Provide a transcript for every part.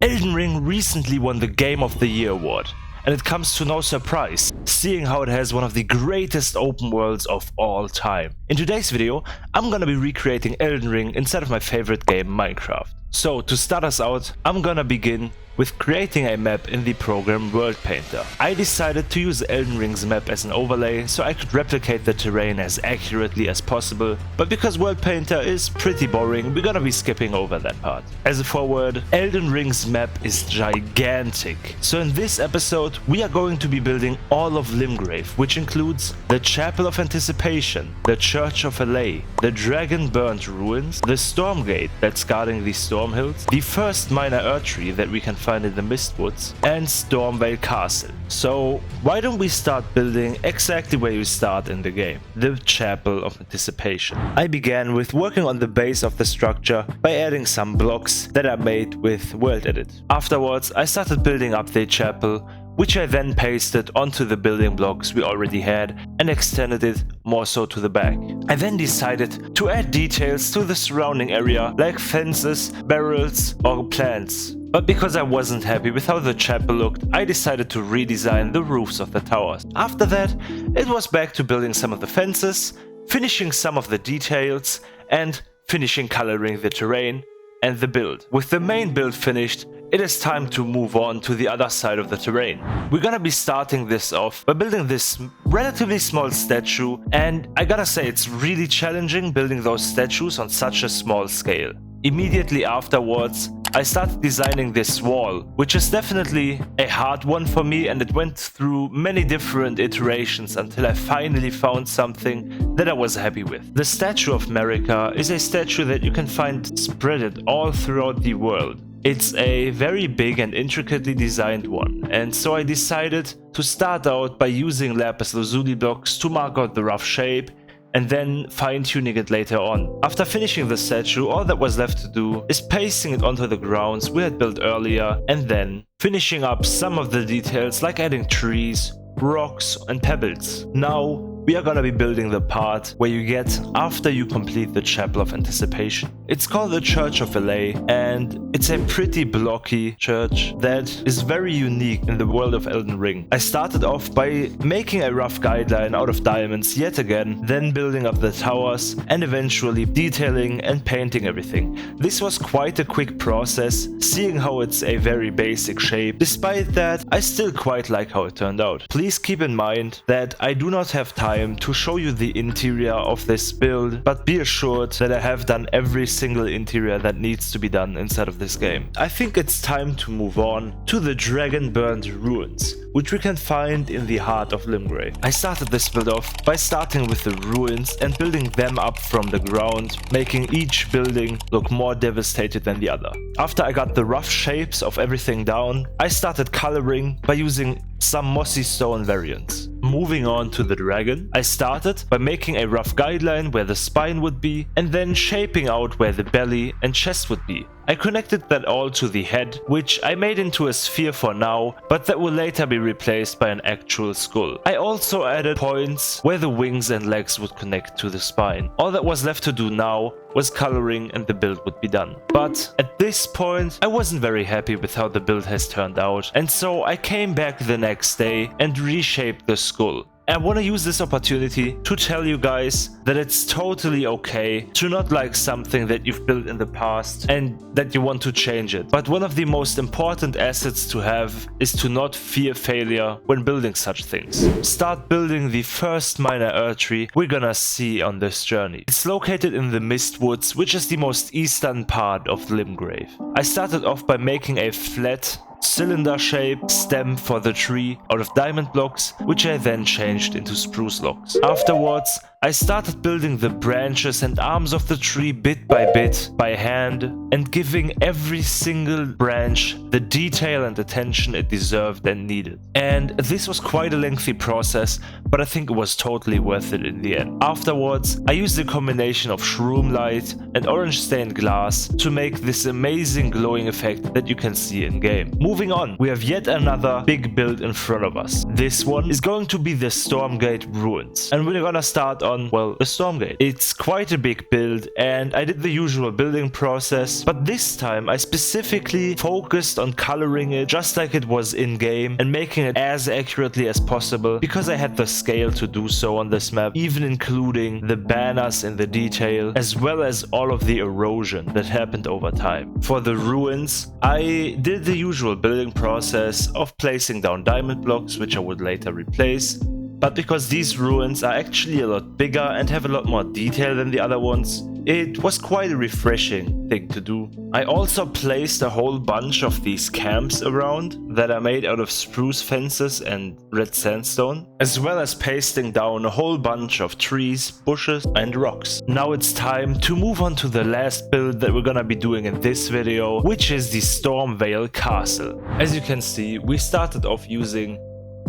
Elden Ring recently won the Game of the Year award, and it comes to no surprise, seeing how it has one of the greatest open worlds of all time. In today's video, I'm gonna be recreating Elden Ring instead of my favorite game, Minecraft. So to start us out, I'm gonna begin with creating a map in the program World Painter. I decided to use Elden Ring's map as an overlay so I could replicate the terrain as accurately as possible, but because World Painter is pretty boring, we're gonna be skipping over that part. As a foreword, Elden Ring's map is gigantic. So in this episode, we are going to be building all of Limgrave, which includes the Chapel of Anticipation, the Church of Allay, the Dragon-Burnt Ruins, the Stormgate that's guarding the Storm Hills, the first minor Erdtree that we can find in the Mistwoods, and Stormvale Castle. So why don't we start building exactly where you start in the game, the Chapel of Anticipation. I began with working on the base of the structure by adding some blocks that I made with World Edit. Afterwards, I started building up the chapel, which I then pasted onto the building blocks we already had and extended it more so to the back. I then decided to add details to the surrounding area like fences, barrels or plants. But because I wasn't happy with how the chapel looked, I decided to redesign the roofs of the towers. After that, it was back to building some of the fences, finishing some of the details, and finishing coloring the terrain and the build. With the main build finished, it is time to move on to the other side of the terrain. We're gonna be starting this off by building this relatively small statue, and I gotta say it's really challenging building those statues on such a small scale. Immediately afterwards, I started designing this wall, which is definitely a hard one for me, and it went through many different iterations until I finally found something that I was happy with. The Statue of Marika is a statue that you can find spread all throughout the world. It's a very big and intricately designed one, and so I decided to start out by using lapis lazuli blocks to mark out the rough shape and then fine-tuning it later on. After finishing the statue, all that was left to do is pasting it onto the grounds we had built earlier and then finishing up some of the details like adding trees, rocks and pebbles. Now we are gonna be building the part where you get after you complete the Chapel of Anticipation. It's called the Church of Allay, and it's a pretty blocky church that is very unique in the world of Elden Ring. I started off by making a rough guideline out of diamonds yet again, then building up the towers and eventually detailing and painting everything. This was quite a quick process, seeing how it's a very basic shape. Despite that, I still quite like how it turned out. Please keep in mind that I do not have time to show you the interior of this build, but be assured that I have done every single interior that needs to be done inside of this game. I think it's time to move on to the Dragon-Burnt Ruins, which we can find in the heart of Limgrave. I started this build off by starting with the ruins and building them up from the ground, making each building look more devastated than the other. After I got the rough shapes of everything down, I started coloring by using some mossy stone variants. Moving on to the dragon, I started by making a rough guideline where the spine would be and then shaping out where the belly and chest would be. I connected that all to the head, which I made into a sphere for now, but that will later be replaced by an actual skull. I also added points where the wings and legs would connect to the spine. All that was left to do now was coloring and the build would be done. But at this point, I wasn't very happy with how the build has turned out, and so I came back the next day and reshaped the skull. I want to use this opportunity to tell you guys that it's totally okay to not like something that you've built in the past and that you want to change it. But one of the most important assets to have is to not fear failure when building such things. Start building the first minor Erdtree we're gonna see on this journey. It's located in the Mistwoods, which is the most eastern part of Limgrave. I started off by making a flat cylinder-shaped stem for the tree out of diamond blocks, which I then changed into spruce logs. Afterwards, I started building the branches and arms of the tree bit by hand, and giving every single branch the detail and attention it deserved and needed. And this was quite a lengthy process, but I think it was totally worth it in the end. Afterwards, I used a combination of shroom light and orange stained glass to make this amazing glowing effect that you can see in game. Moving on, we have yet another big build in front of us. This one is going to be the Stormgate Ruins, and we're gonna start on, well, the Stormgate. It's quite a big build, and I did the usual building process, but this time I specifically focused on coloring it just like it was in-game and making it as accurately as possible, because I had the scale to do so on this map, even including the banners in the detail, as well as all of the erosion that happened over time. For the ruins, I did the usual building process of placing down diamond blocks, which I would later replace. But because these ruins are actually a lot bigger and have a lot more detail than the other ones, it was quite a refreshing thing to do. I also placed a whole bunch of these camps around that are made out of spruce fences and red sandstone, as well as pasting down a whole bunch of trees, bushes and rocks. Now it's time to move on to the last build that we're gonna be doing in this video, which is the Stormvale Castle. As you can see, we started off using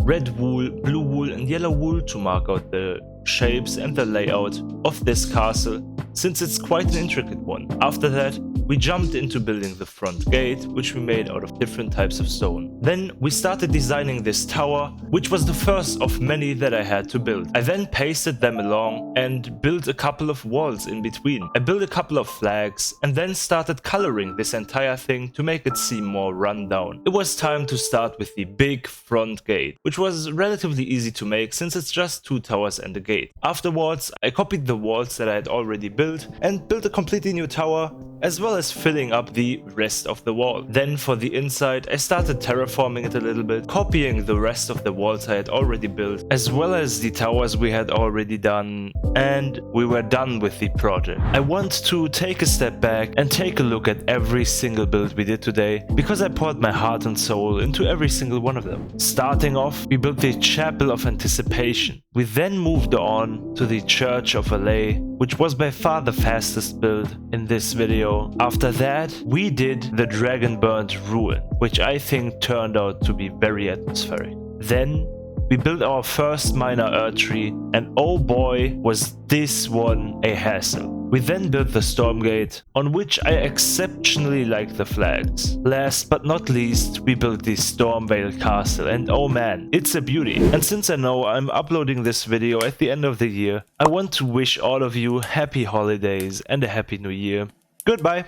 red wool, blue wool and yellow wool to mark out the shapes and the layout of this castle, since it's quite an intricate one. After that, we jumped into building the front gate, which we made out of different types of stone. Then we started designing this tower, which was the first of many that I had to build. I then pasted them along and built a couple of walls in between. I built a couple of flags and then started coloring this entire thing to make it seem more run down. It was time to start with the big front gate, which was relatively easy to make since it's just 2 towers and a gate. Afterwards, I copied the walls that I had already built and built a completely new tower, as well as filling up the rest of the wall. Then for the inside, I started terraforming it a little bit, copying the rest of the walls I had already built, as well as the towers we had already done, and we were done with the project. I want to take a step back and take a look at every single build we did today, because I poured my heart and soul into every single one of them. Starting off, we built the Chapel of Anticipation. We then moved on to the Church of Allay, which was by far the fastest build in this video. After that, we did the Dragonburnt Ruin, which I think turned out to be very atmospheric. Then we built our first minor Erdtree, and oh boy was this one a hassle. We then built the Stormgate, on which I exceptionally like the flags. Last but not least, we built the Stormvale Castle, and oh man, it's a beauty. And since I know I'm uploading this video at the end of the year, I want to wish all of you happy holidays and a happy new year. Goodbye!